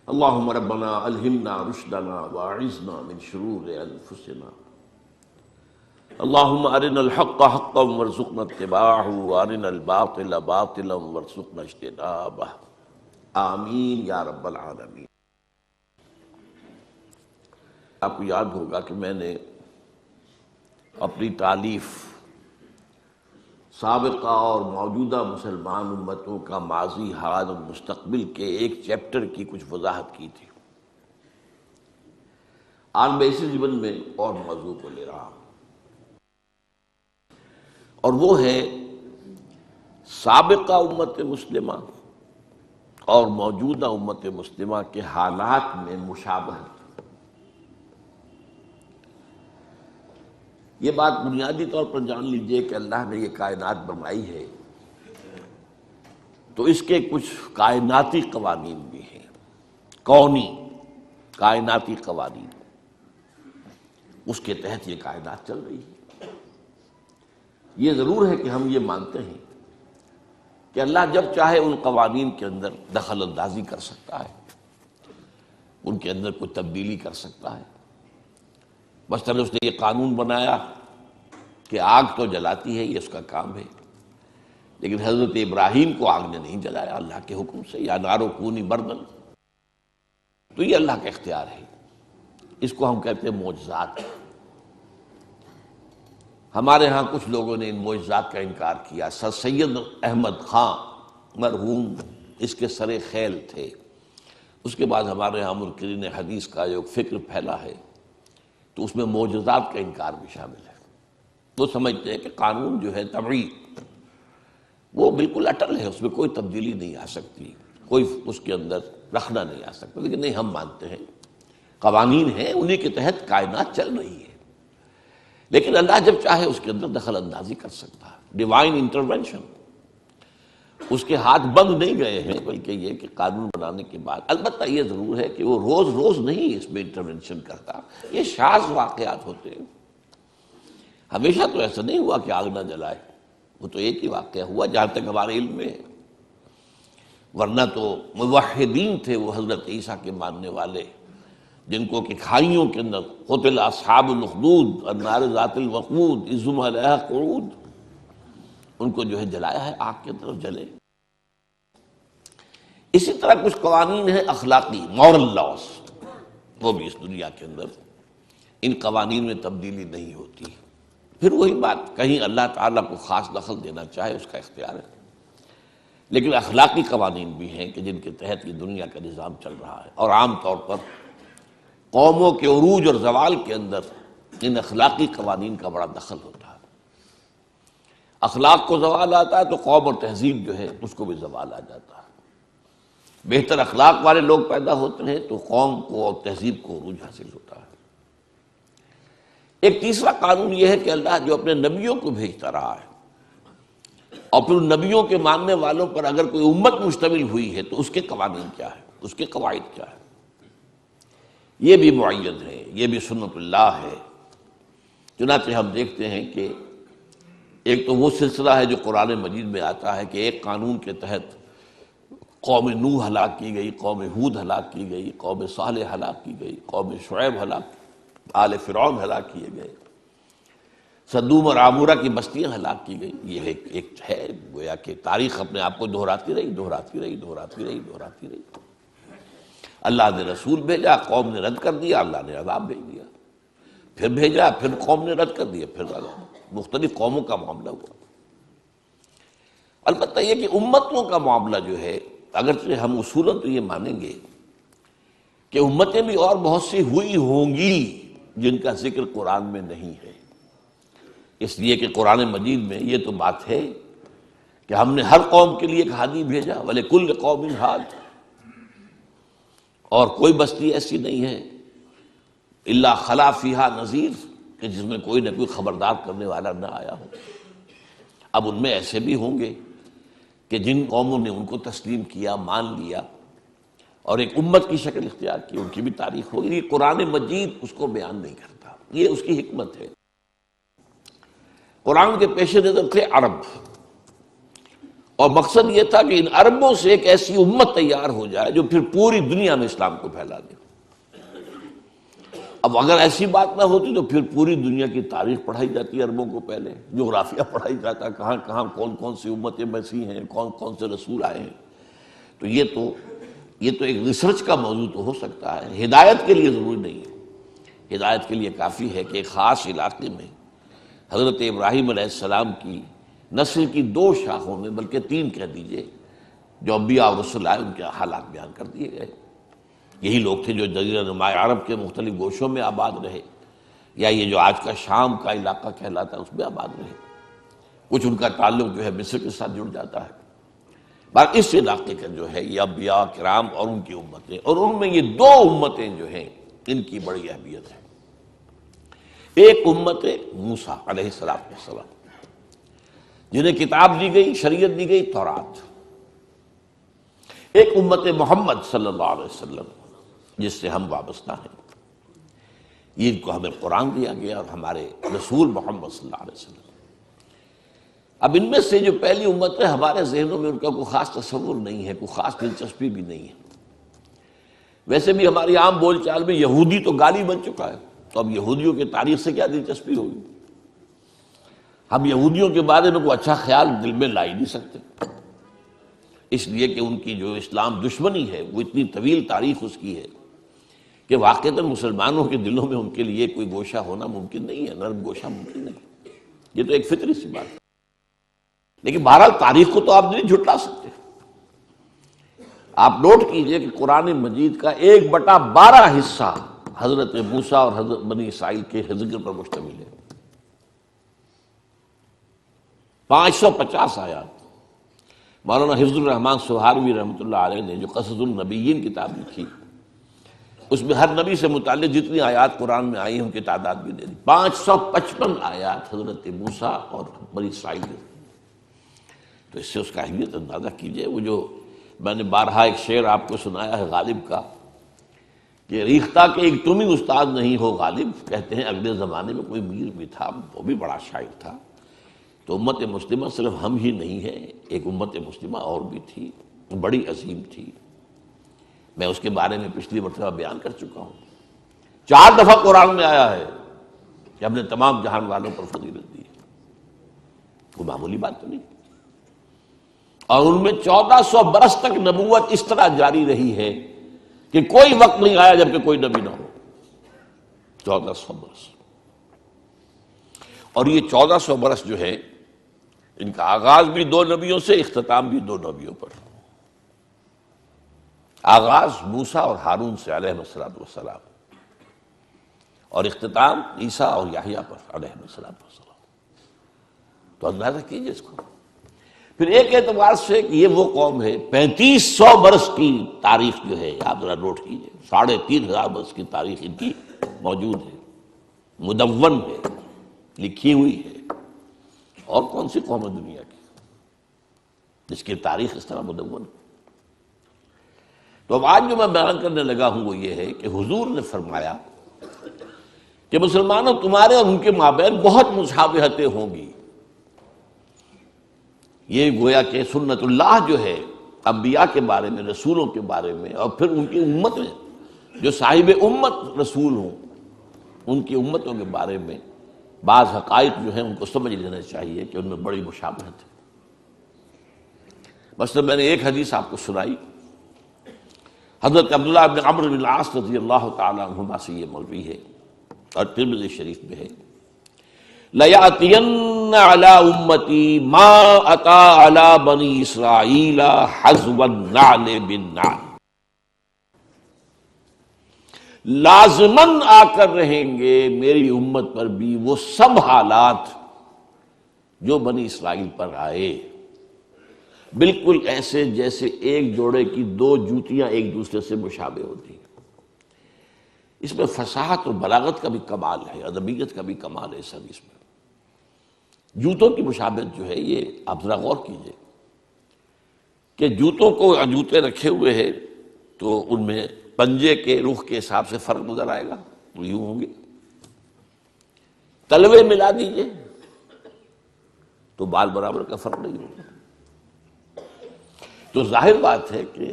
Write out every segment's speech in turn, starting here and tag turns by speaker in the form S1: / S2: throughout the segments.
S1: اللهم ربنا الہمنا رشدنا واعذنا من شرور انفسنا اللهم ارنا الحق حقا وارزقنا اتباعه وارنا الباطل باطلا وارزقنا اجتنابه آمین یا رب العالمین۔ آپ کو یاد ہوگا کہ میں نے اپنی تالیف سابقہ اور موجودہ مسلمان امتوں کا ماضی، حال اور مستقبل کے ایک چیپٹر کی کچھ وضاحت کی تھی۔ آج میں اسی ضمن میں اور موضوع کو لے رہا ہوں، اور وہ ہے سابقہ امت مسلمہ اور موجودہ امت مسلمہ کے حالات میں مشابہت۔ یہ بات بنیادی طور پر جان لیجئے کہ اللہ نے یہ کائنات بنائی ہے تو اس کے کچھ کائناتی قوانین بھی ہیں، کونی کائناتی قوانین، اس کے تحت یہ کائنات چل رہی ہے۔ یہ ضرور ہے کہ ہم یہ مانتے ہیں کہ اللہ جب چاہے ان قوانین کے اندر دخل اندازی کر سکتا ہے، ان کے اندر کوئی تبدیلی کر سکتا ہے۔ مثلاً اس نے یہ قانون بنایا کہ آگ تو جلاتی ہے، یہ اس کا کام ہے، لیکن حضرت ابراہیم کو آگ نے نہیں جلایا اللہ کے حکم سے، یا نارو کونی بردن، تو یہ اللہ کا اختیار ہے۔ اس کو ہم کہتے ہیں معجزات۔ ہمارے ہاں کچھ لوگوں نے ان معجزات کا انکار کیا۔ سر سید احمد خان مرحوم اس کے سر خیل تھے۔ اس کے بعد ہمارے ہاں منکرین حدیث کا جو فکر پھیلا ہے تو اس میں معجزات کا انکار بھی شامل ہے۔ وہ سمجھتے ہیں کہ قانون جو ہے طبعی، وہ بالکل اٹل ہے، اس میں کوئی تبدیلی نہیں آ سکتی، کوئی اس کے اندر رکھنا نہیں آ سکتا۔ لیکن نہیں، ہم مانتے ہیں قوانین ہیں، انہی کے تحت کائنات چل رہی ہے، لیکن اللہ جب چاہے اس کے اندر دخل اندازی کر سکتا ہے، ڈیوائن انٹرونشن۔ اس کے ہاتھ بند نہیں گئے ہیں، بلکہ یہ کہ قانون بنانے کے بعد البتہ یہ ضرور ہے کہ وہ روز روز نہیں اس میں انٹرونشن کرتا، یہ شاذ واقعات ہوتے ہیں۔ ہمیشہ تو ایسا نہیں ہوا کہ آگ نہ جلائے، وہ تو ایک ہی واقعہ ہوا جہاں تک ہمارے علم میں ہے، ورنہ تو موحدین تھے وہ حضرت عیسیٰ کے ماننے والے، جن کو کہ کھائیوں کے اندر قتل اصحاب الاخدود النار ذات الوقود اذ ہم علیہا قعود، ان کو جو ہے جلایا ہے، آگ کی طرف جلے۔ اسی طرح کچھ قوانین ہیں اخلاقی، مورل لاز، وہ بھی اس دنیا کے اندر ان قوانین میں تبدیلی نہیں ہوتی۔ پھر وہی بات، کہیں اللہ تعالیٰ کو خاص دخل دینا چاہے اس کا اختیار ہے، لیکن اخلاقی قوانین بھی ہیں کہ جن کے تحت یہ دنیا کا نظام چل رہا ہے، اور عام طور پر قوموں کے عروج اور زوال کے اندر ان اخلاقی قوانین کا بڑا دخل ہوتا ہے۔ اخلاق کو زوال آتا ہے تو قوم اور تہذیب جو ہے اس کو بھی زوال آ جاتا ہے۔ بہتر اخلاق والے لوگ پیدا ہوتے ہیں تو قوم کو اور تہذیب کو عروج حاصل ہوتا ہے۔ ایک تیسرا قانون یہ ہے کہ اللہ جو اپنے نبیوں کو بھیجتا رہا ہے، اور پھر ان نبیوں کے ماننے والوں پر اگر کوئی امت مشتمل ہوئی ہے تو اس کے قوانین کیا ہے، اس کے قواعد کیا ہے، یہ بھی معین ہے، یہ بھی سنت اللہ ہے۔ چنانچہ ہم دیکھتے ہیں کہ ایک تو وہ سلسلہ ہے جو قرآن مجید میں آتا ہے کہ ایک قانون کے تحت قوم نوح ہلاک کی گئی، قوم ہود ہلاک کی گئی، قوم صالح ہلاک کی گئی، قوم شعیب ہلاک، آل فرعون ہلاک کیے گئے، سدوم اور عامورہ کی بستیاں ہلاک کی گئی۔ یہ ایک ہے گویا کہ تاریخ اپنے آپ کو دہراتی رہی۔ اللہ نے رسول بھیجا، قوم نے رد کر دیا، اللہ نے عذاب بھیج دیا، پھر بھیجا، پھر قوم نے رد کر دیا، پھر عذاب، مختلف قوموں کا معاملہ ہوا۔ البتہ یہ کہ امتوں کا معاملہ جو ہے، اگرچہ ہم اصولاً تو یہ مانیں گے کہ امتیں بھی اور بہت سی ہوئی ہوں گی جن کا ذکر قرآن میں نہیں ہے، اس لیے کہ قرآن مجید میں یہ تو بات ہے کہ ہم نے ہر قوم کے لیے ایک ہادی بھیجا، وَلِكُلِّ قَوْمٍ ہاد، اور کوئی بستی ایسی نہیں ہے الا خلا فیہا نذیر کہ جس میں کوئی نہ کوئی خبردار کرنے والا نہ آیا ہو۔ اب ان میں ایسے بھی ہوں گے کہ جن قوموں نے ان کو تسلیم کیا، مان لیا اور ایک امت کی شکل اختیار کی، ان کی بھی تاریخ ہوگی۔ یہ قرآن مجید اس کو بیان نہیں کرتا، یہ اس کی حکمت ہے۔ قرآن کے پیش نظر تھے عرب، اور مقصد یہ تھا کہ ان عربوں سے ایک ایسی امت تیار ہو جائے جو پھر پوری دنیا میں اسلام کو پھیلا دے۔ اب اگر ایسی بات نہ ہوتی تو پھر پوری دنیا کی تاریخ پڑھائی جاتی عربوں کو، پہلے جغرافیہ پڑھائی جاتا، کہاں کہاں کون کون سی امتیں مسیح ہیں، کون کون سے رسول آئے ہیں۔ تو یہ تو ایک ریسرچ کا موضوع تو ہو سکتا ہے، ہدایت کے لیے ضروری نہیں ہے۔ ہدایت کے لیے کافی ہے کہ ایک خاص علاقے میں حضرت ابراہیم علیہ السلام کی نسل کی 2 شاخوں میں، بلکہ 3 کہہ دیجئے، جو انبیاء اور رسول آئے ان کے حالات بیان کر دیے گئے۔ یہی لوگ تھے جو جزیرہ نما عرب کے مختلف گوشوں میں آباد رہے، یا یہ جو آج کا شام کا علاقہ کہلاتا ہے اس میں آباد رہے۔ کچھ ان کا تعلق جو ہے مصر کے ساتھ جڑ جاتا ہے۔ باقی اس علاقے کا جو ہے یہ انبیاء کرام اور ان کی امتیں، اور ان میں یہ 2 امتیں جو ہیں ان کی بڑی اہمیت ہے۔ ایک امت موسیٰ علیہ السلام، جنہیں کتاب دی گئی، شریعت دی گئی، تورات۔ ایک امت محمد صلی اللہ علیہ وسلم جس سے ہم وابستہ ہیں، ان کو ہمیں قرآن دیا گیا اور ہمارے رسول محمد صلی اللہ علیہ وسلم۔ اب ان میں سے جو پہلی امت ہے، ہمارے ذہنوں میں ان کا کوئی خاص تصور نہیں ہے، کوئی خاص دلچسپی بھی نہیں ہے۔ ویسے بھی ہماری عام بول چال میں یہودی تو گالی بن چکا ہے، تو اب یہودیوں کی تاریخ سے کیا دلچسپی ہوگی؟ ہم یہودیوں کے بارے میں کوئی اچھا خیال دل میں لا ہی نہیں سکتے، اس لیے کہ ان کی جو اسلام دشمنی ہے وہ اتنی طویل تاریخ اس کی ہے کہ واقعتاً مسلمانوں کے دلوں میں ان کے لیے کوئی گوشہ ہونا ممکن نہیں ہے، نرم گوشہ ممکن نہیں۔ یہ تو ایک فطری سی بات ہے، لیکن بہرحال تاریخ کو تو آپ نہیں جھٹلا سکتے۔ آپ نوٹ کیجئے کہ قرآن مجید کا 1/12 حصہ حضرت موسیٰ اور حضرت بنی اسرائیل کے ذکر پر مشتمل ہے۔ 550 آیات۔ مولانا حفظ الرحمن سہاروی رحمۃ اللہ علیہ نے جو قصص النبیین کتاب لکھی، اس میں ہر نبی سے متعلق جتنی آیات قرآن میں آئی ہیں ان کی تعداد بھی دے دی۔ 555 آیات حضرت موسیٰ اور بنی اسرائیل نے۔ تو اس سے اس کا اہمیت اندازہ کیجئے۔ وہ جو میں نے بارہا ایک شعر آپ کو سنایا ہے غالب کا، کہ ریختہ کے ایک تم ہی استاد نہیں ہو غالب، کہتے ہیں اگلے زمانے میں کوئی میر بھی تھا، وہ بھی بڑا شاعر تھا۔ تو امت مسلمہ صرف ہم ہی نہیں ہے، ایک امت مسلمہ اور بھی تھی، بڑی عظیم تھی۔ میں اس کے بارے میں پچھلی مرتبہ بیان کر چکا ہوں۔ 4 دفعہ قرآن میں آیا ہے کہ ہم نے تمام جہان والوں پر فضیلت دی، کوئی معمولی بات تو نہیں۔ اور ان میں 1400 برس تک نبوت اس طرح جاری رہی ہے کہ کوئی وقت نہیں آیا جبکہ کوئی نبی نہ ہو۔ 1400 برس، اور یہ 1400 برس جو ہے ان کا آغاز بھی 2 نبیوں سے، اختتام بھی 2 نبیوں پر۔ آغاز موسیٰ اور ہارون سے علیہ السلام، اور اختتام عیسیٰ اور یحییٰ پر علیہ السلام۔ تو اندازہ کیجئے اس کو۔ پھر ایک اعتبار سے کہ یہ وہ قوم ہے، 3500 برس کی تاریخ جو ہے، آپ ذرا نوٹ کیجئے، 3500 برس کی تاریخ ان کی موجود ہے، مدون ہے، لکھی ہوئی ہے۔ اور کون سی قوم ہے دنیا کی جس کی تاریخ اس طرح مدون ہے؟ تو اب آج جو میں بیان کرنے لگا ہوں وہ یہ ہے کہ حضور نے فرمایا کہ مسلمانوں تمہارے اور ان کے مابین بہت مشابہتیں ہوں گی۔ یہ گویا کہ سنت اللہ جو ہے انبیاء کے بارے میں، رسولوں کے بارے میں، اور پھر ان کی امت میں جو صاحب امت رسول ہوں ان کی امتوں کے بارے میں بعض حقائق جو ہیں ان کو سمجھ لینا چاہیے کہ ان میں بڑی مشابہت ہے۔ مثلا میں نے ایک حدیث آپ کو سنائی، حضرت عبداللہ بن عمرو بن العاص رضی اللہ تعالی عنہما سے یہ مروی ہے اور ترمذی شریف میں ہے، لَيَأْتِيَنَّ عَلَىٰ أُمَّتِي مَا أَتَىٰ عَلَىٰ بَنِي إِسْرَائِيلَ حَذْوَ النَّعْلِ بِالنَّعْلِ، لازماً آ کر رہیں گے میری امت پر بھی وہ سب حالات جو بنی اسرائیل پر آئے، بالکل ایسے جیسے ایک جوڑے کی 2 جوتیاں ایک دوسرے سے مشابہ ہوتی ہیں۔ اس میں فصاحت اور بلاغت کا بھی کمال ہے، ادبیت کا بھی کمال ہے اس حدیث میں۔ جوتوں کی مشابہت جو ہے یہ آپ ذرا غور کیجئے کہ جوتوں کو جوتے رکھے ہوئے ہیں تو ان میں پنجے کے رخ کے حساب سے فرق نظر آئے گا، وہ یوں ہوں گے۔ تلوے ملا دیجئے تو بال برابر کا فرق نہیں ہوگا۔ تو ظاہر بات ہے کہ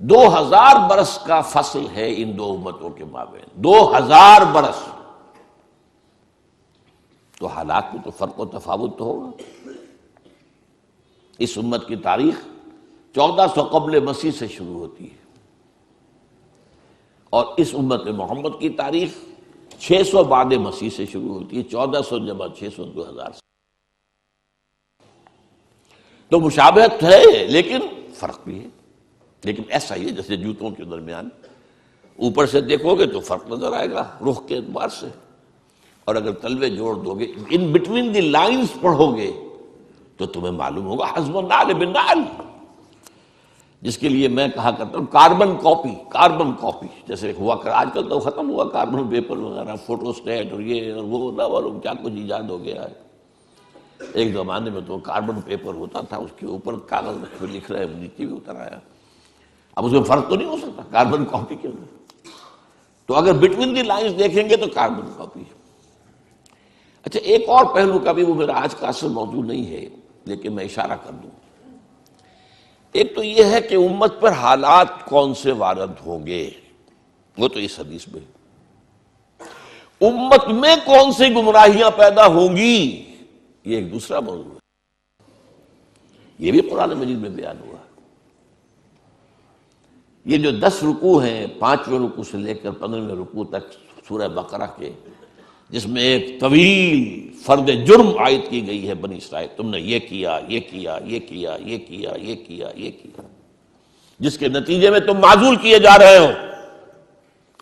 S1: 2000 برس کا فصل ہے ان دو امتوں کے مابین، 2000 برس، تو حالات میں تو فرق و تفاوت تو ہوگا۔ اس امت کی تاریخ 1400 قبل مسیح سے شروع ہوتی ہے، اور اس امت محمد کی تاریخ 600 بعد مسیح سے شروع ہوتی ہے، 1400 جمع 600 2000 سے۔ تو مشابہت ہے لیکن فرق بھی ہے، لیکن ایسا ہی ہے جیسے جوتوں کے درمیان اوپر سے دیکھو گے تو فرق نظر آئے گا رخ کے اعتبار سے، اور اگر تلوے جوڑ دو گے، ان بٹوین دی لائنز پڑھو گے تو تمہیں معلوم ہوگا حسب النعل بالنعل، جس کے لیے میں کہا کرتا ہوں کاربن کاپی جیسے ہوا کر، آج کل تو ختم ہوا کاربن پیپر وغیرہ، فوٹو اسٹیٹ اور یہ اور وہ نہ معلوم کیا کچھ ایجاد ہو گیا ہے۔ ایک زمانے میں تو کاربن پیپر ہوتا تھا، اس کے اوپر کاغذ پہ لکھ رہے ہیں، نیچے بھی اتر آیا، اب اس میں فرق تو نہیں ہو سکتا کاربن کاپی کے اندر۔ تو اگر بٹوین دی لائنز دیکھیں گے تو کاربن کاپی۔ اچھا، ایک اور پہلو کا بھی، وہ میرا آج کا اصل موضوع نہیں ہے لیکن میں اشارہ کر دوں۔ ایک تو یہ ہے کہ امت پر حالات کون سے وارد ہوں گے، وہ تو اس حدیث میں، امت میں کون سی گمراہیاں پیدا ہوں گی یہ ایک دوسرا موضوع ہے، یہ بھی قرآن مجید میں بیان ہوا ہے۔ یہ جو 10 رکوع ہیں، 5ویں رکوع سے لے کر 15ویں رکوع تک سورہ بقرہ کے، جس میں ایک طویل فرد جرم عائد کی گئی ہے بنی اسرائیل، تم نے یہ کیا، یہ کیا، یہ کیا، یہ کیا، یہ کیا، یہ کیا، جس کے نتیجے میں تم معزول کیے جا رہے ہو،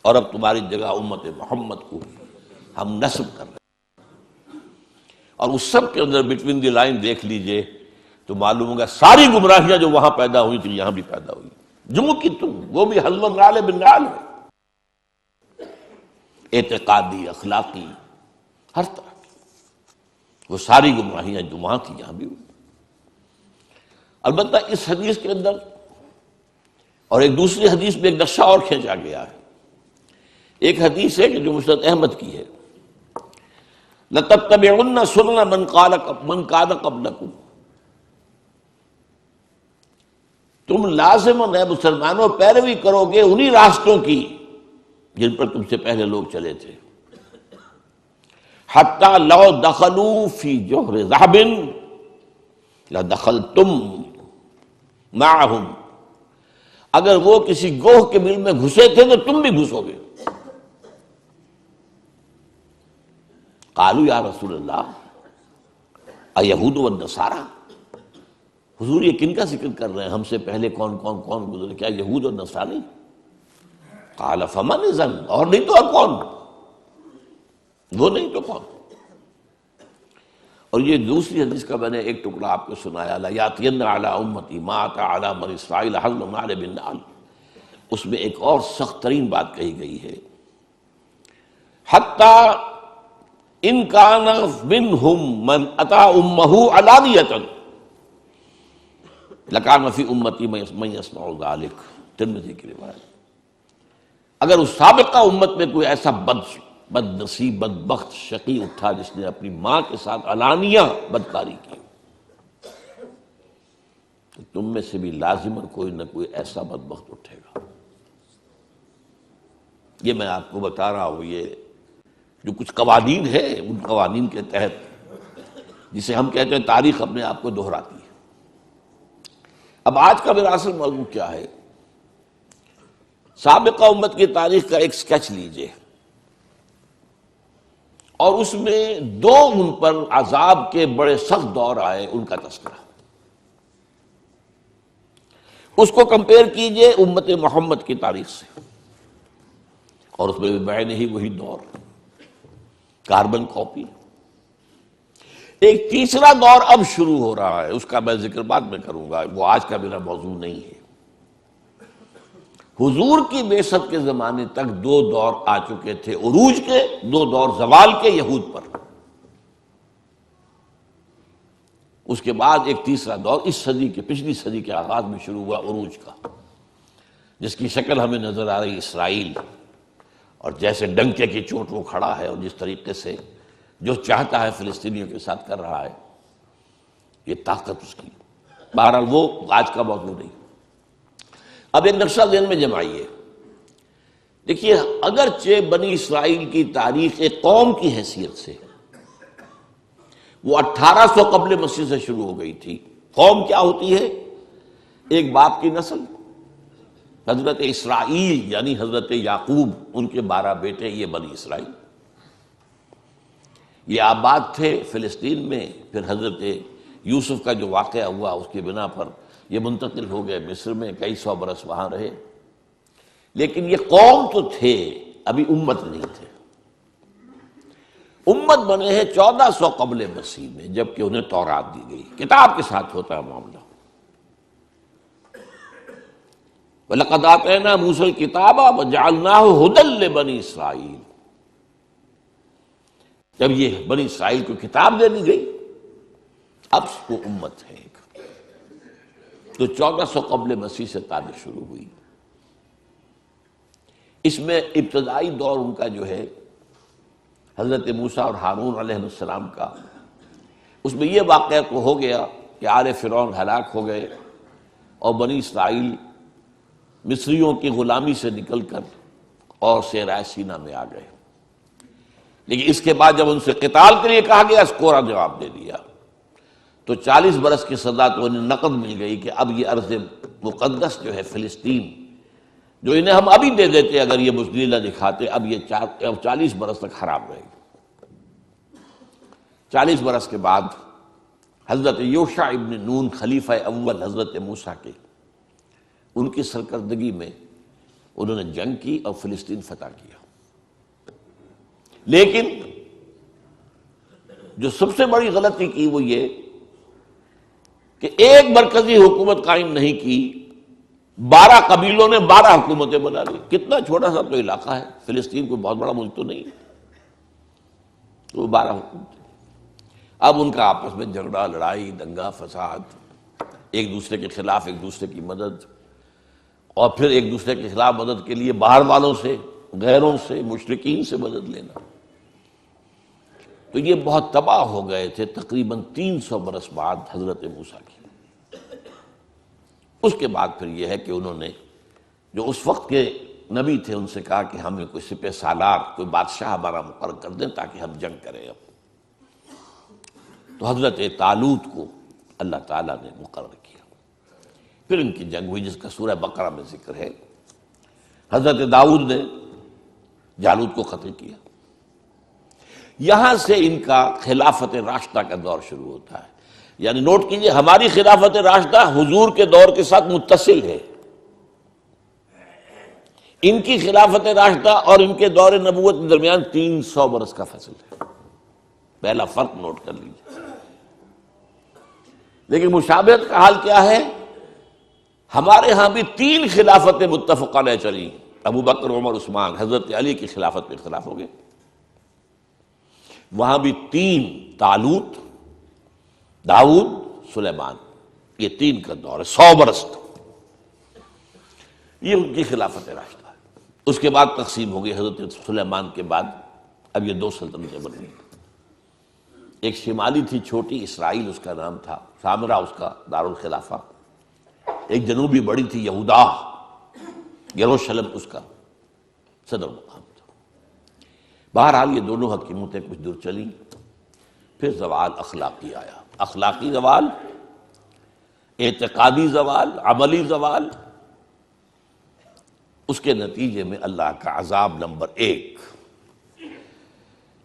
S1: اور اب تمہاری جگہ امت محمد کو ہم نصب کر رہے ہیں۔ اور اس سب کے اندر بٹوین دی لائن دیکھ لیجئے تو معلوم ہوگا ساری گمراہیاں جو وہاں پیدا ہوئی تھی یہاں بھی پیدا ہوئی، جو کہ تم، وہ بھی حزب النعل بالنعل ہے، اعتقادی، اخلاقی، ہر طرح کی وہ ساری گمراہیاں جو وہاں تھی یہاں بھی ہوئی۔ البتہ اس حدیث کے اندر اور ایک دوسری حدیث میں ایک نقشہ اور کھینچا گیا ہے۔ ایک حدیث ہے کہ جو مسند احمد کی ہے، لَتَتَّبِعُنَّ سُنَنَ مَنْ كَانَ قَبْلَكُمْ، تم لازم ہے مسلمانوں پیروی کرو گے انہی راستوں کی جن پر تم سے پہلے لوگ چلے تھے، حَتَّى لَوْ دَخَلُوا فِي جُحْرِ ذَهَبٍ لَدَخَلْتُمْ مَعَهُمْ، اگر وہ کسی گوہ کے بل میں گھسے تھے تو تم بھی گھسو گے۔ قالوا یا رسول اللہ ایہود والنصارى، حضور یہ کن کا ذکر کر رہے ہیں، ہم سے پہلے کون گزرے، کیا یہود اور نصرانی؟ قال فمن اذن، اور نہیں تو اور کون، وہ نہیں تو کون؟ اور یہ دوسری حدیث کا میں نے ایک ٹکڑا آپ کو سنایا، لَيَأْتِيَنَّ عَلَىٰ أُمَّتِي مَا أَتَىٰ عَلَىٰ بَنِي إِسْرَائِيلَ حَزْبُ النَّعْلِ بِالنَّعْلِ، اس میں ایک اور سخت ترین بات کہی گئی ہے، حَتَّىٰ إِن كَانَ مِنْهُمْ مَنْ أَتَىٰ أُمَّهُ عَلَانِيَةً لَكَانَ فِي أُمَّتِي مَن يَصْنَعُ ذَلِكَ، ترمذی کی روایت۔ اگر اس سابقہ امت میں کوئی ایسا بد نصیب، بدبخت، شقی اٹھا جس نے اپنی ماں کے ساتھ علانیہ بدکاری کی، تو تم میں سے بھی لازماً کوئی نہ کوئی ایسا بدبخت اٹھے گا۔ یہ میں آپ کو بتا رہا ہوں، یہ جو کچھ قوانین ہیں ان قوانین کے تحت، جسے ہم کہتے ہیں تاریخ اپنے آپ کو دہراتی ہے۔ اب آج کا میرا اصل موضوع کیا ہے، سابقہ امت کی تاریخ کا ایک سکیچ لیجئے، اور اس میں دو ان پر عذاب کے بڑے سخت دور آئے، ان کا تذکرہ، اس کو کمپیئر کیجئے امت محمد کی تاریخ سے، اور اس میں بھی بعین ہی وہی دور، کاربن کاپی۔ ایک تیسرا دور اب شروع ہو رہا ہے، اس کا میں ذکر بعد میں کروں گا، وہ آج کا میرا موضوع نہیں ہے۔ حضور کی بعثت کے زمانے تک دو دور آ چکے تھے، عروج کے دو دور، زوال کے یہود پر، اس کے بعد ایک تیسرا دور اس صدی کے، پچھلی صدی کے آغاز میں شروع ہوا عروج کا، جس کی شکل ہمیں نظر آ رہی اسرائیل، اور جیسے ڈنکے کی چوٹ وہ کھڑا ہے، اور جس طریقے سے جو چاہتا ہے فلسطینیوں کے ساتھ کر رہا ہے، یہ طاقت اس کی۔ بہرحال وہ آج کا موضوع نہیں۔ اب ایک نقشہ ذہن میں جمائیے، دیکھیے اگرچہ بنی اسرائیل کی تاریخ ایک قوم کی حیثیت سے وہ 1800 قبل مسیح سے شروع ہو گئی تھی۔ قوم کیا ہوتی ہے؟ ایک باپ کی نسل، حضرت اسرائیل یعنی حضرت یعقوب، ان کے 12 بیٹے، یہ بنی اسرائیل۔ یہ آباد تھے فلسطین میں، پھر حضرت یوسف کا جو واقعہ ہوا اس کی بنا پر یہ منتقل ہو گئے مصر میں، کئی سو برس وہاں رہے، لیکن یہ قوم تو تھے، ابھی امت نہیں تھے۔ امت بنے ہیں 1400 قبل مسیح میں، جبکہ انہیں تورات دی گئی، کتاب کے ساتھ ہوتا ہے معاملہ۔ وَلَقَدْ آتَيْنَا مُوسَى الْكِتَابَ وَجَعَلْنَاهُ هُدًى لِبَنِي اسرائیل، جب یہ بنی اسرائیل کو کتاب دے دی گئی، اب وہ امت ہے ایک۔ تو 1400 قبل مسیح سے تاریخ شروع ہوئی۔ اس میں ابتدائی دور ان کا جو ہے حضرت موسیٰ اور ہارون علیہ السلام کا، اس میں یہ واقعہ تو ہو گیا کہ آل فرعون ہلاک ہو گئے اور بنی اسرائیل مصریوں کی غلامی سے نکل کر اور صحرائے سینا میں آ گئے۔ لیکن اس کے بعد جب ان سے قتال کے لیے کہا گیا، اس کوڑا جواب دے دیا، تو 40 برس کی سزا تو انہیں نقد مل گئی کہ اب یہ ارض مقدس جو ہے فلسطین، جو انہیں ہم ابھی دے دیتے اگر یہ بزدلی نہ دکھاتے، اب یہ 40 برس تک حرام رہے گی۔ 40 برس کے بعد حضرت یوشع ابن نون خلیفہ اول حضرت موسیٰ کے، ان کی سرکردگی میں انہوں نے جنگ کی اور فلسطین فتح کیا۔ لیکن جو سب سے بڑی غلطی کی وہ یہ کہ ایک مرکزی حکومت قائم نہیں کی، 12 قبیلوں نے 12 حکومتیں بنا لی۔ کتنا چھوٹا سا تو علاقہ ہے، فلسطین کوئی بہت بڑا ملک تو نہیں ہے، تو 12 حکومتیں۔ اب ان کا آپس میں جھگڑا، لڑائی، دنگا فساد، ایک دوسرے کے خلاف ایک دوسرے کی مدد، اور پھر ایک دوسرے کے خلاف مدد کے لیے باہر والوں سے، غیروں سے، مشرکین سے مدد لینا۔ تو یہ بہت تباہ ہو گئے تھے تقریباً 300 برس بعد حضرت موسیٰ کی۔ اس کے بعد پھر یہ ہے کہ انہوں نے جو اس وقت کے نبی تھے ان سے کہا کہ ہمیں کوئی سپہ سالار، کوئی بادشاہ ہمارا مقرر کر دیں تاکہ ہم جنگ کریں۔ اب تو حضرت طالوت کو اللہ تعالیٰ نے مقرر کیا، پھر ان کی جنگ ہوئی جس کا سورہ بقرہ میں ذکر ہے۔ حضرت داؤد نے جالوت کو قتل کیا۔ یہاں سے ان کا خلافت راشدہ کا دور شروع ہوتا ہے۔ یعنی نوٹ کیجئے، ہماری خلافت راشدہ حضور کے دور کے ساتھ متصل ہے، ان کی خلافت راشدہ اور ان کے دور نبوت کے درمیان 300 برس کا فاصل ہے۔ پہلا فرق نوٹ کر لیجیے۔ لیکن مشابہت کا حال کیا ہے؟ ہمارے ہاں بھی 3 خلافتیں متفق علیہ چلی، ابو بکر، عمر، عثمان، حضرت علی کی خلافت پہ اختلاف ہو گئے۔ وہاں بھی 3، طالوت، داؤد، سلیمان، یہ 3 کا دور ہے، 100 برس یہ ان کی خلافت راشدہ ہے۔ اس کے بعد تقسیم ہو گئی، حضرت سلیمان کے بعد اب یہ 2 سلطنتیں بن گئی۔ ایک شمالی تھی چھوٹی، اسرائیل اس کا نام تھا، سامرا اس کا دارالخلافہ۔ ایک جنوبی بڑی تھی، یہودا، یروشلم اس کا صدر مقام تھا۔ بہرحال یہ دونوں حکومتیں کچھ دور چلی، پھر زوال اخلاقی آیا، اخلاقی زوال، اعتقادی زوال، عملی زوال۔ اس کے نتیجے میں اللہ کا عذاب نمبر 1۔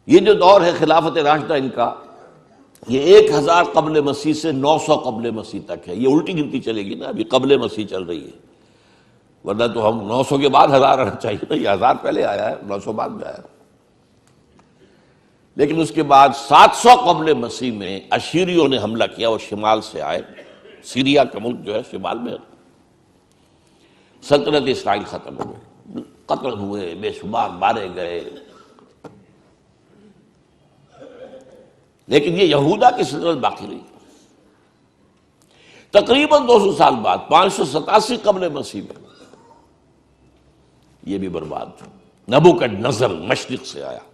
S1: یہ جو دور ہے خلافت راشدہ ان کا، یہ 1000 قبل مسیح سے 900 قبل مسیح تک ہے۔ یہ الٹی گنتی چلے گی نا، ابھی قبل مسیح چل رہی ہے، ورنہ تو ہم 900 کے بعد 1000 آنا چاہیے نا، یہ 1000 پہلے آیا ہے، 900 بعد میں آیا۔ لیکن اس کے بعد 700 قبل مسیح میں اشیریوں نے حملہ کیا، وہ شمال سے آئے، سیریا کا ملک جو ہے شمال میں، سلطنت اسرائیل ختم ہو گئی، قتل ہوئے، بے شمار مارے گئے۔ لیکن یہ یہودا کی سلطنت باقی رہی۔ تقریباً 200 سال بعد 587 قبل مسیح میں یہ بھی برباد ہو۔ نبوکڈنضر مشرق سے آیا،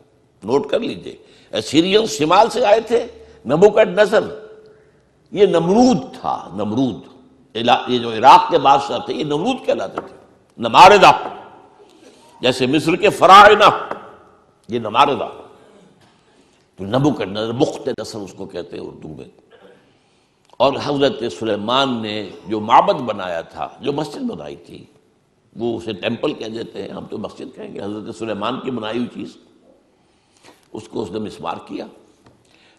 S1: نوٹ کر لیجئے، اسیرین شمال سے آئے تھے، نبوکڈنضر یہ نمرود تھا، نمرود، یہ جو عراق کے بادشاہ تھے یہ نمرود کہلاتے تھے، نماردہ، جیسے مصر کے فراعنہ یہ نماردہ، تو نبوکدنضر، بخت نصر اس کو کہتے ہیں اردو میں۔ اور حضرت سلیمان نے جو معبد بنایا تھا، جو مسجد بنائی تھی، وہ اسے ٹیمپل کہہ دیتے ہیں، ہم تو مسجد کہیں گے، حضرت سلیمان کی بنائی ہوئی چیز، اس کو اس نے مسمار کیا،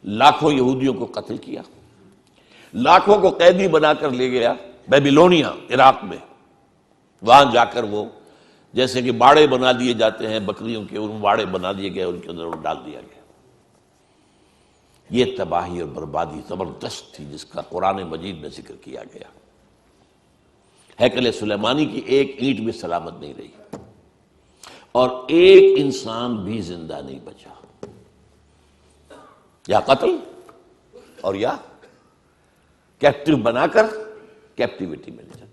S1: لاکھوں یہودیوں کو قتل کیا، لاکھوں کو قیدی بنا کر لے گیا بیبیلونیا، عراق میں، وہاں جا کر وہ جیسے کہ باڑے بنا دیے جاتے ہیں بکریوں کے، ان باڑے بنا دیے گئے، ان کے اندر ڈال دیا گیا۔ یہ تباہی اور بربادی زبردست تھی جس کا قرآن مجید میں ذکر کیا گیا۔ ہیکل سلیمانی کی ایک اینٹ بھی سلامت نہیں رہی، اور ایک انسان بھی زندہ نہیں بچا، یا قتل اور یا کیپٹیو بنا کر کیپٹیوٹی میں لے جاتے۔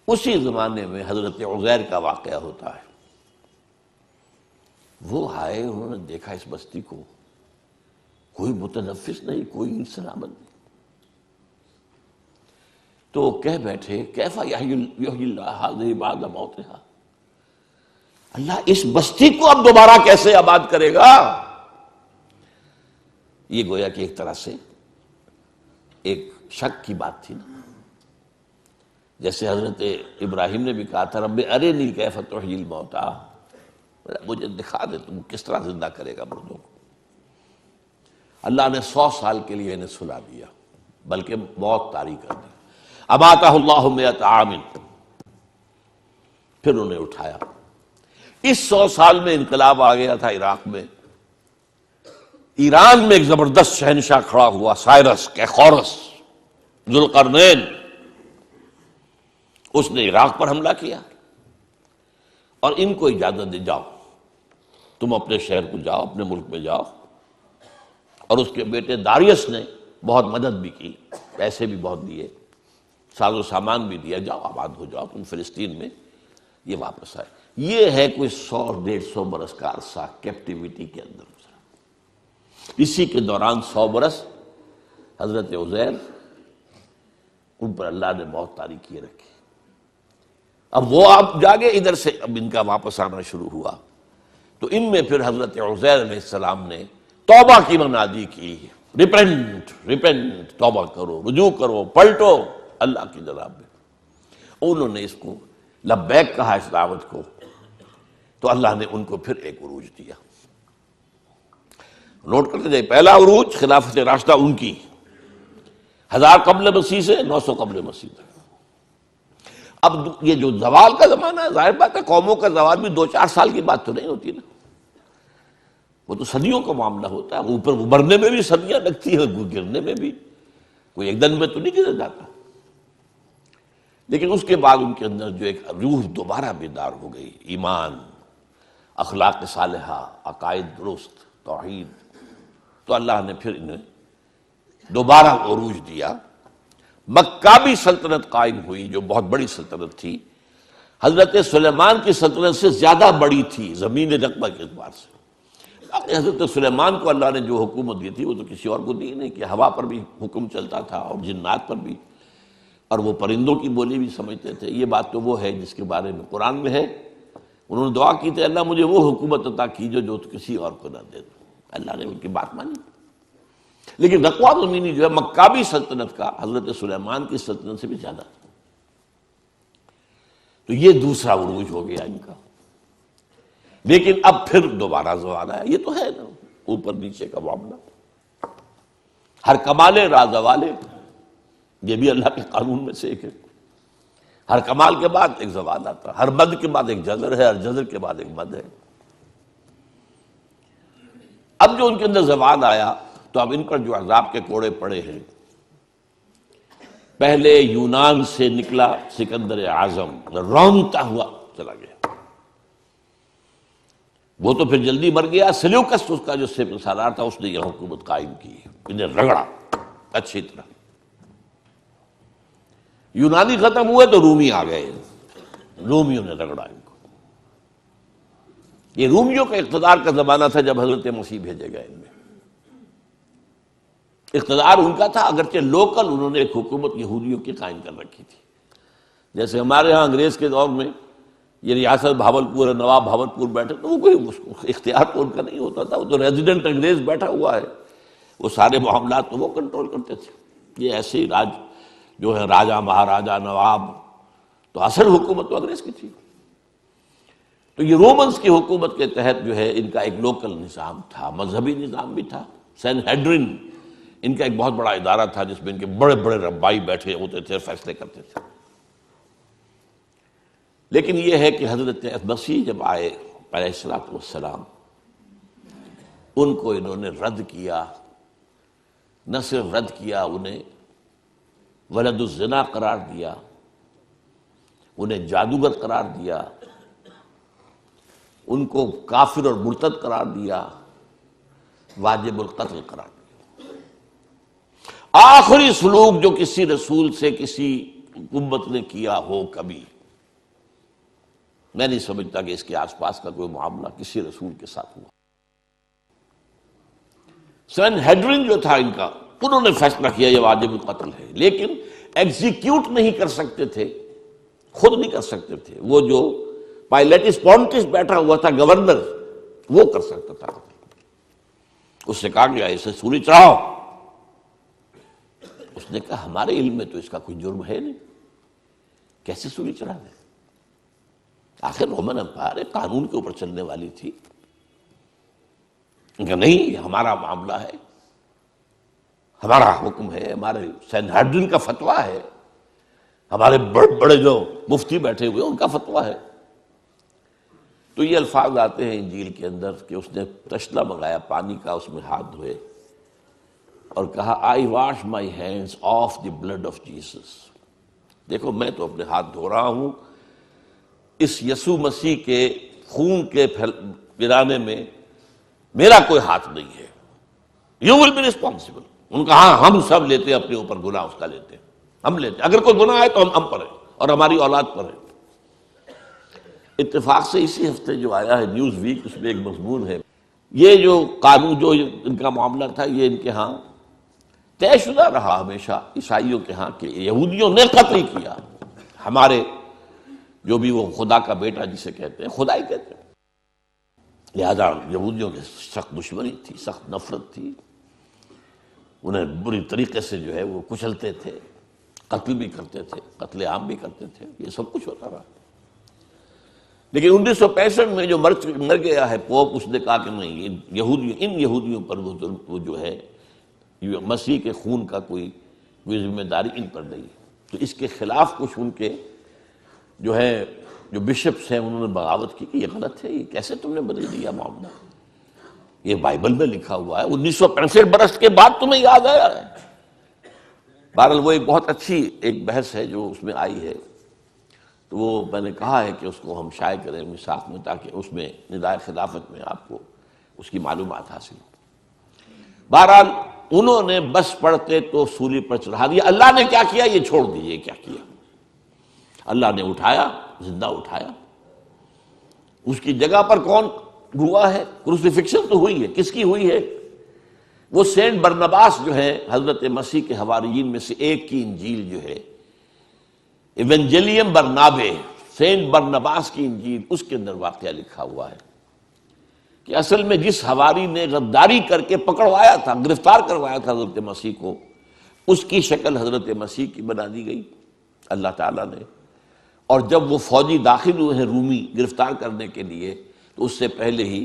S1: اسی زمانے میں حضرت عزیر کا واقعہ ہوتا ہے۔ وہ آئے، انہوں نے دیکھا اس بستی کو، کوئی متنفس نہیں، کوئی سلامت نہیں، تو کہہ بیٹھے کیف یحیی اللہ ہذہ بعد موتہا، اللہ اس بستی کو اب دوبارہ کیسے آباد کرے گا؟ یہ گویا کہ ایک طرح سے ایک شک کی بات تھی نا، جیسے حضرت ابراہیم نے بھی کہا تھا رب ارنی کیف تحیی الموتیٰ، مجھے دکھا دے تم کس طرح زندہ کرے گا مردوں کو۔ اللہ نے 100 سال کے لیے انہیں سلا دیا، بلکہ موت طاری کر دی۔ اماتہ اللہ 100 عام، پھر انہیں اٹھایا۔ اس 100 سال میں انقلاب آ گیا تھا عراق میں، ایران میں ایک زبردست شہنشاہ کھڑا ہوا، سائرس کیخورس ذوالقرنین، اس نے عراق پر حملہ کیا اور ان کو اجازت دے جاؤ تم اپنے شہر کو جاؤ، اپنے ملک میں جاؤ، اور اس کے بیٹے داریس نے بہت مدد بھی کی، پیسے بھی بہت دیے، ساز و سامان بھی دیا، جاؤ آباد ہو جاؤ تم فلسطین میں۔ یہ واپس آئے۔ یہ ہے کوئی 100-150 برس کا عرصہ کیپٹیوٹی کے اندر گزرا۔ اسی کے دوران 100 برس حضرت عزیر، ان پر اللہ نے موت طاری کیے رکھی۔ اب وہ آپ جاگے ادھر سے، اب ان کا واپس آنا شروع ہوا، تو ان میں پھر حضرت عزیر علیہ السلام نے توبہ کی منادی کی، ریپینٹ ریپینٹ، توبہ کرو، رجوع کرو، پلٹو اللہ کی جناب میں۔ انہوں نے اس کو لبیک کہا، اس دعوت کو، تو اللہ نے ان کو پھر ایک عروج دیا۔ نوٹ کرتے جائے، پہلا عروج خلافت راشدہ ان کی، 1000 قبل مسیح سے 900 قبل مسیح تک۔ اب یہ جو زوال کا زمانہ ہے، ظاہر بات ہے قوموں کا زوال بھی 2-4 سال کی بات تو نہیں ہوتی نا، وہ تو صدیوں کا معاملہ ہوتا ہے، اوپر ابھرنے میں بھی صدیاں لگتی ہیں، گرنے میں بھی کوئی ایک دن میں تو نہیں گر جاتا۔ لیکن اس کے بعد ان کے اندر جو ایک روح دوبارہ بیدار ہو گئی، ایمان، اخلاق صالحہ، عقائد درست، توحید، تو اللہ نے پھر انہیں دوبارہ عروج دیا۔ مکابی سلطنت قائم ہوئی، جو بہت بڑی سلطنت تھی، حضرت سلیمان کی سلطنت سے زیادہ بڑی تھی زمین رقبہ کے اعتبار سے۔ حضرت سلیمان کو اللہ نے جو حکومت دی تھی وہ تو کسی اور کو دی نہیں، کہ ہوا پر بھی حکم چلتا تھا اور جنات پر بھی، اور وہ پرندوں کی بولی بھی سمجھتے تھے۔ یہ بات تو وہ ہے جس کے بارے میں قرآن میں ہے، انہوں نے دعا کی تھی اللہ مجھے وہ حکومت عطا کیجو جو تو کسی اور کو نہ دے دو، اللہ نے ان کی بات مانی۔ لیکن رقبہ زمینی جو ہے مکابی سلطنت کا حضرت سلیمان کی سلطنت سے بھی زیادہ تھا۔ تو یہ دوسرا عروج ہو گیا ان کا۔ لیکن اب پھر دوبارہ زوال آیا، یہ تو ہے نا اوپر نیچے کا معاملہ، ہر کمال را زوال، یہ بھی اللہ کے قانون میں سے ایک ہے، ہر کمال کے بعد ایک زوال آتا ہے، ہر مد کے بعد ایک جزر ہے، ہر جزر کے بعد ایک مد ہے۔ اب جو ان کے اندر زوال آیا تو اب ان پر جو عذاب کے کوڑے پڑے ہیں، پہلے یونان سے نکلا سکندر اعظم، رونتا ہوا چلا گیا، وہ تو پھر جلدی مر گیا۔ سیلیوکس اس کا جو سالار تھا، اس نے یہ حکومت قائم کی، انہیں رگڑا اچھی طرح۔ یونانی ختم ہوئے تو رومی آ گئے، رومیوں نے رگڑا ان کو۔ یہ رومیوں کا اقتدار کا زمانہ تھا جب حضرت مسیح بھیجے گئے ان میں، اقتدار ان کا تھا، اگرچہ لوکل انہوں نے ایک حکومت یہودیوں کی قائم کر رکھی تھی. جیسے ہمارے ہاں انگریز کے دور میں یہ ریاست بھاولپور ہے، نواب بھاولپور بیٹھے، تو وہ کوئی اختیار تو ان کا نہیں ہوتا تھا، وہ تو ریزیڈنٹ انگریز بیٹھا ہوا ہے، وہ سارے معاملات تو وہ کنٹرول کرتے تھے. یہ ایسے ہی راج جو ہے راجا مہاراجا نواب، تو اصل حکومت تو انگریز کی تھی. تو یہ رومنز کی حکومت کے تحت جو ہے ان کا ایک لوکل نظام تھا، مذہبی نظام بھی تھا. سین ہیڈرن ان کا ایک بہت بڑا ادارہ تھا جس میں ان کے بڑے بڑے ربائی بیٹھے ہوتے تھے، فیصلے کرتے تھے. لیکن یہ ہے کہ حضرت مسیح جب آئے علیہ الصلوۃ والسلام، ان کو انہوں نے رد کیا. نہ صرف رد کیا، انہیں ولد الزنا قرار دیا، انہیں جادوگر قرار دیا، ان کو کافر اور مرتد قرار دیا، واجب القتل قرار دیا. آخری سلوک جو کسی رسول سے کسی امت نے کیا ہو کبھی، میں نہیں سمجھتا کہ اس کے آس پاس کا کوئی معاملہ کسی رسول کے ساتھ ہوا. سین ہیڈرن جو تھا ان کا، انہوں نے فیصلہ کیا یہ واجب القتل ہے، لیکن ایگزیکیوٹ نہیں کر سکتے تھے، خود نہیں کر سکتے تھے. وہ جو پائلیٹس پونٹس بیٹھا ہوا تھا گورنر، وہ کر سکتا تھا. اس سے کہا گیا اسے سولی چڑھاؤ. اس نے کہا ہمارے علم میں تو اس کا کوئی جرم ہے نہیں، کیسے سولی چڑھا دیں؟ آخر رومن امپائر ایک قانون کے اوپر چلنے والی تھی. کہ نہیں، یہ ہمارا معاملہ ہے، ہمارا حکم ہے، ہمارے سین ہیڈرن کا فتویٰ ہے، ہمارے بڑے بڑے جو مفتی بیٹھے ہوئے ان کا فتویٰ ہے. تو یہ الفاظ آتے ہیں انجیل کے اندر کہ اس نے تشلا منگایا پانی کا، اس میں ہاتھ دھوئے اور کہا I wash my hands of the blood of Jesus. دیکھو میں تو اپنے ہاتھ دھو رہا ہوں، اس یسوع مسیح کے خون کے گرانے میں میرا کوئی ہاتھ نہیں ہے. You will be responsible. ان کا ہاں ہم سب لیتے ہیں اپنے اوپر گناہ، اس کا لیتے ہیں، ہم لیتے ہیں، اگر کوئی گناہ ہے تو ہم پر ہے اور ہماری اولاد پر ہے. اتفاق سے اسی ہفتے جو آیا ہے نیوز ویک، اس میں ایک مضمون ہے، یہ جو قانون جو ان کا معاملہ تھا یہ ان کے ہاں طے شدہ رہا ہمیشہ عیسائیوں کے ہاں کہ یہودیوں نے قتل کیا ہمارے جو بھی وہ خدا کا بیٹا جسے کہتے ہیں، خدا ہی کہتے ہیں. لہذا یہودیوں کے سخت دشمنی تھی، سخت نفرت تھی، انہیں بری طریقے سے جو ہے وہ کچلتے تھے، قتل بھی کرتے تھے، قتل عام بھی کرتے تھے، یہ سب کچھ ہوتا رہا. لیکن 1965 میں جو مر گیا ہے پوپ، اس نے کہا کہ نہیں، ان یہودیوں پر وہ جو ہے مسیح کے خون کا کوئی ذمہ داری ان پر نہیں. تو اس کے خلاف کچھ ان کے جو ہے جو بشپس ہیں انہوں نے بغاوت کی کہ یہ غلط ہے، یہ کیسے تم نے بدل دیا معاملہ، یہ بائبل میں لکھا ہوا ہے، 1965 برس کے بعد تمہیں یاد آیا ہے. بہرحال وہ ایک بہت اچھی ایک بحث ہے جو اس میں آئی ہے، تو وہ میں نے کہا ہے کہ اس کو ہم شائع کریں میثاق میں، تاکہ اس میں ندائے خلافت میں آپ کو اس کی معلومات حاصل ہو. بہرحال انہوں نے بس پڑھتے تو سولی پر چڑھا دیا. اللہ نے کیا کیا یہ چھوڑ دیجیے، کیا کیا اللہ نے اٹھایا، زندہ اٹھایا. اس کی جگہ پر کون ہوا ہے؟ کروسیفکشن تو ہوئی ہے. کس کی ہوئی ہے؟ وہ سینٹ برنباس جو ہے حضرت مسیح کے حواریین میں سے ایک کی انجیل جو ہے ایونجیلیم برنابے، سینٹ برنباس کی انجیل، اس کے اندر واقعہ لکھا ہوا ہے کہ اصل میں جس حواری نے غداری کر کے پکڑوایا تھا، گرفتار کروایا تھا حضرت مسیح کو، اس کی شکل حضرت مسیح کی بنا دی گئی اللہ تعالیٰ نے. اور جب وہ فوجی داخل ہوئے ہیں رومی گرفتار کرنے کے لیے، تو اس سے پہلے ہی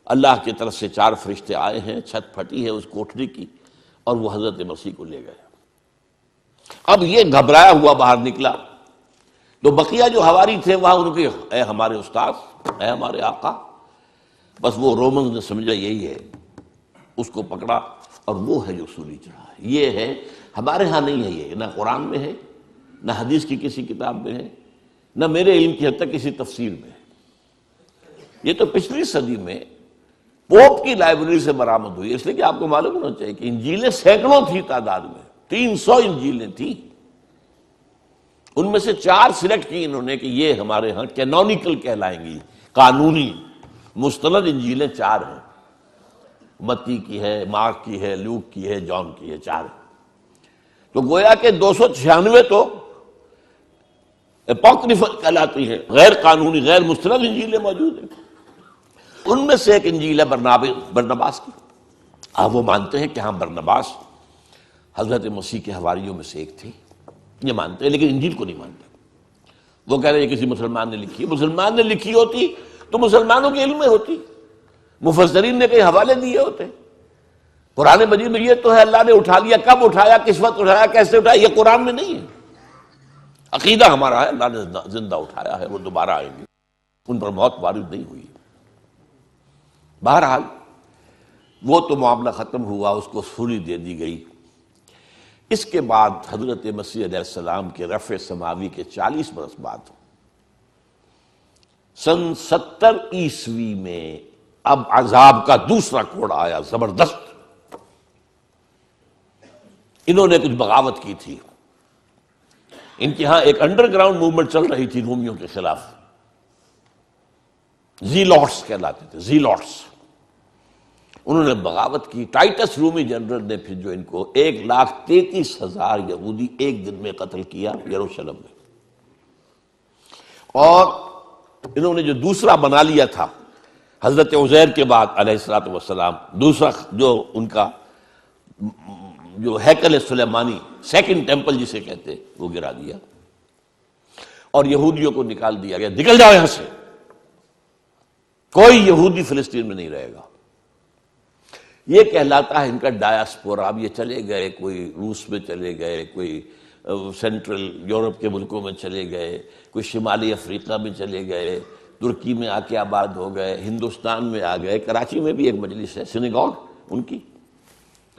S1: اللہ کی طرف سے 4 فرشتے آئے ہیں، چھت پھٹی ہے اس کوٹری کی، اور وہ حضرت مسیح کو لے گئے. اب یہ گھبرایا ہوا باہر نکلا، تو بقیہ جو حواری تھے وہاں ان کے اے ہمارے استاد، اے ہمارے آقا. بس وہ رومنز نے سمجھا یہی ہے، اس کو پکڑا اور وہ ہے جو سولی چڑھا. یہ ہے، ہمارے ہاں نہیں ہے، یہ نہ قرآن میں ہے، نہ حدیث کی کسی کتاب میں ہے، نہ میرے علم کی حد تک کسی تفسیر میں ہے. یہ تو پچھلی صدی میں پوپ کی لائبریری سے برآمد ہوئی. اس لیے کہ آپ کو معلوم ہونا چاہیے کہ انجیلیں سینکڑوں تھی تعداد میں، 300 انجیلیں تھیں. ان میں سے 4 سلیکٹ کی انہوں نے کہ یہ ہمارے ہاں کینونیکل کہلائیں گی، قانونی مستند انجیلیں 4 ہیں. متی کی ہے، مارک کی ہے، لوک کی ہے، جان کی ہے، 4۔ تو گویا کہ 296 تو اپوکریفل کہلاتی ہے، غیر قانونی، غیر مستند انجیلیں موجود ہیں۔ ان میں سے ایک انجیل ہے برنباس کی۔ اب وہ مانتے ہیں کہ ہاں برنباس حضرت مسیح کے حواریوں میں سے ایک تھے، یہ مانتے ہیں، لیکن انجیل کو نہیں مانتے۔ وہ کہہ رہے ہیں کسی مسلمان نے لکھی ہے۔ مسلمان نے لکھی ہوتی تو مسلمانوں کے علم میں ہوتی، مفسرین نے کئی حوالے دیے ہوتے۔ قرآن مجید میں یہ تو ہے اللہ نے اٹھا لیا، کب اٹھایا، کس وقت اٹھایا، کیسے اٹھایا، یہ قرآن میں نہیں ہے۔ عقیدہ ہمارا ہے اللہ نے زندہ اٹھایا ہے، وہ دوبارہ آئیں گے، ان پر موت وارد نہیں ہوئی۔ بہرحال وہ تو معاملہ ختم ہوا، اس کو سولی دے دی گئی۔ اس کے بعد حضرت مسیح علیہ السلام کے رفع سماوی کے 40 برس بعد سن 70 عیسوی میں اب عذاب کا دوسرا کوڑ آیا، زبردست۔ انہوں نے کچھ بغاوت کی تھی، ان کے ہاں ایک انڈر گراؤنڈ موومنٹ چل رہی تھی رومیوں کے خلاف، زیلوٹس کہلاتے تھے، زیلوٹس۔ انہوں نے بغاوت کی۔ ٹائٹس رومی جنرل نے پھر جو ان کو 1,33,000 یہودی ایک دن میں قتل کیا یروشلم میں، اور انہوں نے جو دوسرا بنا لیا تھا حضرت عزیر کے بعد علیہ الصلوۃ والسلام، دوسرا جو ان کا جو ہیکل سلیمانی، سیکنڈ ٹیمپل جسے کہتے، وہ گرا دیا اور یہودیوں کو نکال دیا گیا، نکل جاؤ یہاں سے، کوئی یہودی فلسطین میں نہیں رہے گا۔ یہ کہلاتا ہے ان کا ڈایاسپورا۔ اب یہ چلے گئے، کوئی روس میں چلے گئے، کوئی سینٹرل یورپ کے ملکوں میں چلے گئے، کوئی شمالی افریقہ میں چلے گئے، ترکی میں آ کے آباد ہو گئے، ہندوستان میں آ گئے، کراچی میں بھی ایک مجلس ہے سینیگوگ ان کی،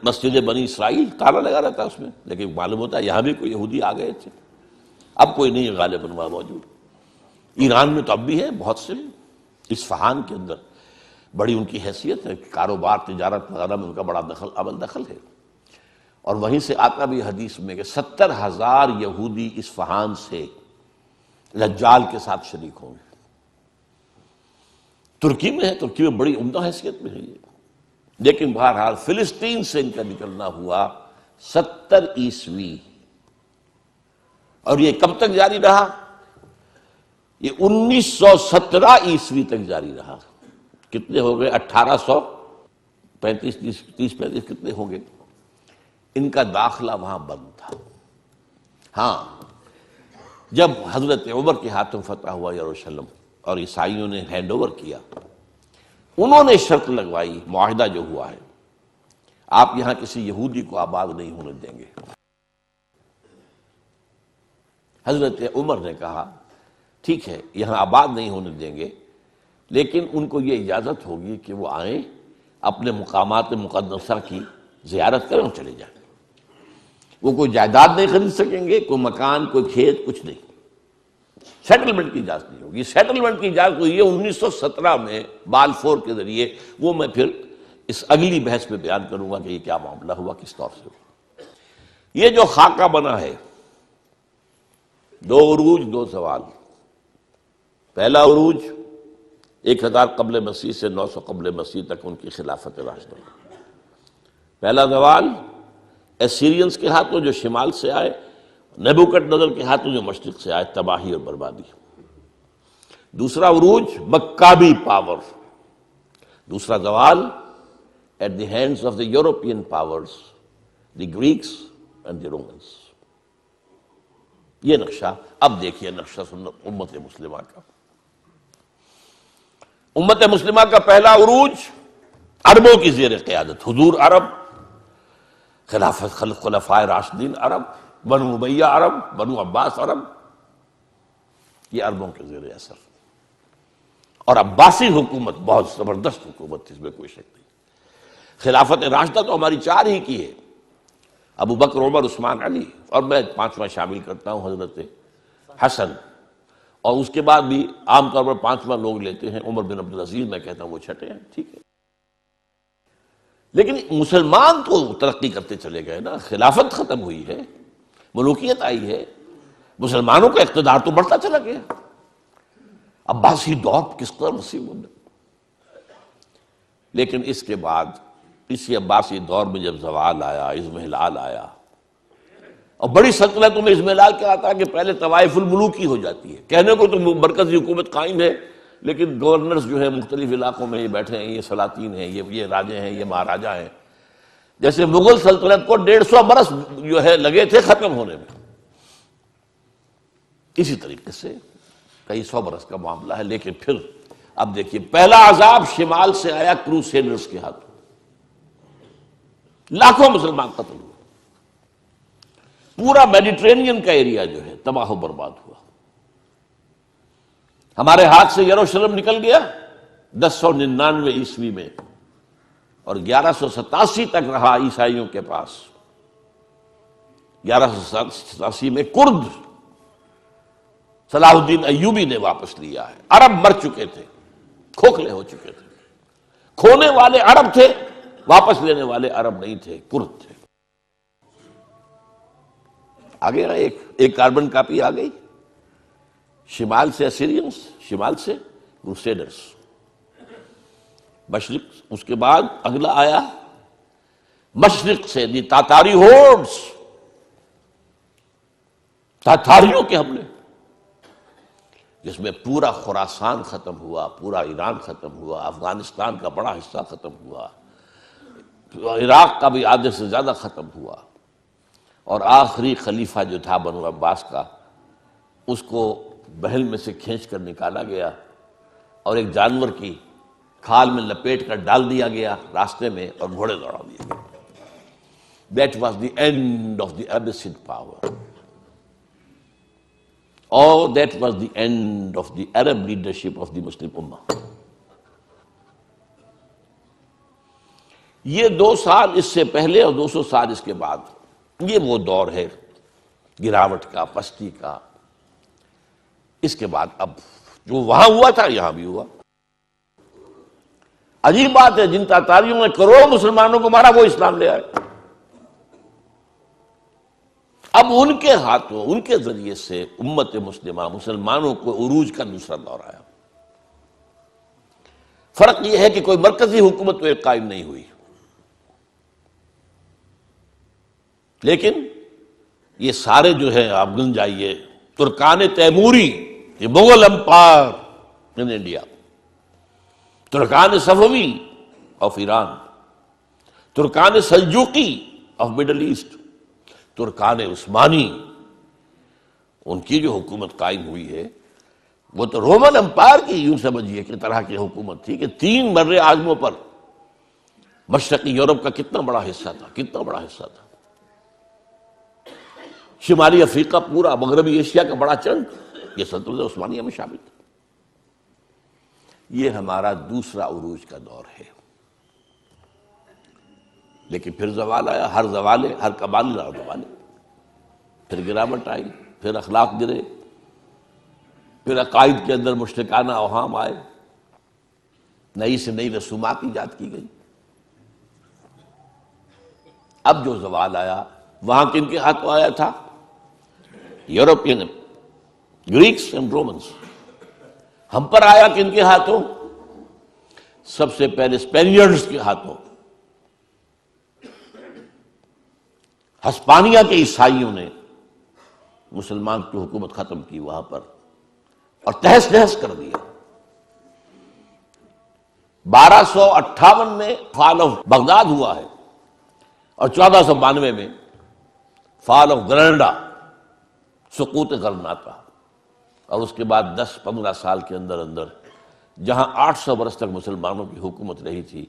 S1: مسجد بنی اسرائیل، تالا لگا رہتا ہے اس میں، لیکن معلوم ہوتا ہے یہاں بھی کوئی یہودی آ گئے تھے۔ اب کوئی نہیں غالباً وہاں موجود۔ ایران میں تو اب بھی ہے بہت سے، اصفہان کے اندر بڑی ان کی حیثیت ہے، کاروبار تجارت وغیرہ میں ان کا بڑا دخل ہے، اور وہیں سے آتا بھی حدیث میں کہ 70,000 یہودی اصفہان سے دجال کے ساتھ شریک ہوں گے۔ ترکی میں ہے، ترکی میں بڑی عمدہ حیثیت میں ہے یہ، لیکن بہرحال فلسطین سے ان کا نکلنا ہوا 70 عیسوی، اور یہ کب تک جاری رہا؟ یہ 1917 عیسوی تک جاری رہا۔ کتنے ہو گئے؟ 1835، 30-35 کتنے ہو گئے؟ ان کا داخلہ وہاں بند تھا۔ ہاں، جب حضرت عمر کے ہاتھوں فتح ہوا یروشلم اور عیسائیوں نے ہینڈ اوور کیا، انہوں نے شرط لگوائی، معاہدہ جو ہوا ہے، آپ یہاں کسی یہودی کو آباد نہیں ہونے دیں گے۔ حضرت عمر نے کہا ٹھیک ہے، یہاں آباد نہیں ہونے دیں گے، لیکن ان کو یہ اجازت ہوگی کہ وہ آئیں، اپنے مقامات مقدسہ کی زیارت کریں اور چلے جائیں۔ وہ کوئی جائیداد نہیں خرید سکیں گے، کوئی مکان، کوئی کھیت، کچھ نہیں۔ سیٹلمنٹ کی اجازت نہیں ہوگی۔ سیٹلمنٹ کی اجازت ہوئی ہے 1917 میں بالفور کے ذریعے، وہ میں پھر اس اگلی بحث میں بیان کروں گا کہ یہ کیا معاملہ ہوا، کس طور سے ہوا۔ یہ جو خاکہ بنا ہے، 2 عروج 2 زوال۔ پہلا عروج 1000 قبل مسیح سے 900 قبل مسیح تک ان کی خلافت راشدہ۔ پہلا زوال ایسیرینز کے ہاتھوں جو شمال سے آئے، نیبوکڈ نظر کے ہاتھوں جو مشرق سے آئے، تباہی اور بربادی۔ دوسرا عروج مکابی پاور۔ دوسرا زوال at the hands of the European powers, the Greeks and the Romans. یہ نقشہ اب دیکھیے، نقشہ امت مسلمہ کا۔ امت مسلمہ کا پہلا عروج عربوں کی زیر قیادت، حضور عرب، خلافت خلفائے راشدین عرب، بنو امیہ عرب، بنو عباس عرب، یہ عربوں کے زیر اثر۔ اور عباسی حکومت بہت زبردست حکومت تھی، اس میں کوئی شک نہیں۔ خلافت راشدہ تو ہماری 4 ہی کی ہے، ابو بکر، عمر، عثمان، علی، اور میں 5واں شامل کرتا ہوں حضرت حسن، اور اس کے بعد بھی عام طور پر 5واں لوگ لیتے ہیں عمر بن عبدالعزیز، میں کہتا ہوں وہ 6 ہیں، ٹھیک ہے۔ لیکن مسلمان تو ترقی کرتے چلے گئے نا، خلافت ختم ہوئی ہے، ملوکیت آئی ہے، مسلمانوں کا اقتدار تو بڑھتا چلا گیا۔ عباسی دور کس قدر وسیع ہونا، لیکن اس کے بعد اسی عباسی دور میں جب زوال آیا، اضمحلال آیا، اور بڑی سلطنتوں میں اضمحلال کیا آتا ہے کہ پہلے طوائف الملوکی ہو جاتی ہے. کہنے کو تو مرکزی حکومت قائم ہے، لیکن گورنرز جو ہے مختلف علاقوں میں یہ بیٹھے ہیں، یہ سلاطین ہیں، یہ راجے ہیں، یہ مہاراجا ہیں. جیسے مغل سلطنت کو 150 برس جو ہے لگے تھے ختم ہونے میں، اسی طریقے سے کئی 100 برس کا معاملہ ہے. لیکن پھر اب دیکھیے، پہلا عذاب شمال سے آیا کروسیڈرز کے ہاتھوں، لاکھوں مسلمان قتل ہوئے، پورا میڈیٹرینین کا ایریا جو ہے تباہ و برباد ہوا. ہمارے ہاتھ سے یروشلم نکل گیا 1099 عیسوی میں، اور 1187 تک رہا عیسائیوں کے پاس. 1187 میں کرد صلاح الدین ایوبی نے واپس لیا ہے. عرب مر چکے تھے، کھوکھلے ہو چکے تھے. کھونے والے عرب تھے، واپس لینے والے عرب نہیں تھے، کرد تھے. آگے ایک کاربن کاپی آ گئی، شمال سے اسیرینز، شمال سے کروسیڈرز، مشرق. اس کے بعد اگلا آیا مشرق سے دی تاتاری ہورڈز، تاتاریوں کے حملے، جس میں پورا خراسان ختم ہوا، پورا ایران ختم ہوا، افغانستان کا بڑا حصہ ختم ہوا، عراق کا بھی آدھے سے زیادہ ختم ہوا. اور آخری خلیفہ جو تھا بنو عباس کا، اس کو بحل میں سے کھینچ کر نکالا گیا اور ایک جانور کی کھال میں لپیٹ کر ڈال دیا گیا راستے میں، اور گھوڑے دوڑا دیے گئے. That was the end of the Abbasid power. Or that was the end of the Arab leadership of the Muslim Ummah. یہ 2 سال اس سے پہلے اور 200 سال اس کے بعد، یہ وہ دور ہے گراوٹ کا، پستی کا. اس کے بعد اب جو وہاں ہوا تھا یہاں بھی ہوا. عجیب بات ہے، جن تاتاریوں نے کروڑوں مسلمانوں کو مارا وہ اسلام لے آئے. اب ان کے ہاتھوں، ان کے ذریعے سے امت مسلمہ، مسلمانوں کو عروج کا دوسرا دور آیا. فرق یہ ہے کہ کوئی مرکزی حکومت تو ایک قائم نہیں ہوئی، لیکن یہ سارے جو ہے آپ گن جائیے، ترکان تیموری، یہ مغل امپائر ان انڈیا، ترکان صفوی آف ایران، ترکان سلجوقی آف مڈل ایسٹ، ترکان عثمانی، ان کی جو حکومت قائم ہوئی ہے وہ تو رومن امپائر کی یوں سمجھیے کہ طرح کی حکومت تھی کہ 3 بر اعظموں پر مشرقی یورپ کا کتنا بڑا حصہ تھا، کتنا بڑا حصہ تھا. شمالی افریقہ، پورا مغربی ایشیا کا بڑا چنک یہ سلطنت عثمانیہ میں شامل تھا. یہ ہمارا دوسرا عروج کا دور ہے. لیکن پھر زوال آیا، ہر زوالے، ہر کمال زوالے. پھر گراوٹ آئی، پھر اخلاق گرے، پھر عقائد کے اندر مشرکانہ اوہام آئے، نئی سے نئی رسومات ایجاد کی گئی. اب جو زوال آیا وہاں کن کے ہاتھوں آیا تھا؟ European, Greeks and Romans. ہم پر آیا کن کے ہاتھوں؟ سب سے پہلے اسپینیئرڈز کے ہاتھوں. ہسپانیہ کے عیسائیوں نے مسلمان کی حکومت ختم کی وہاں پر اور تہس نہس کر دیا. 1258 میں فال آف بغداد ہوا ہے، اور 1492 میں فال آف گرناڈا، سقوط غرناطہ. اور اس کے بعد 10-15 سال کے اندر جہاں 800 برس تک مسلمانوں کی حکومت رہی تھی،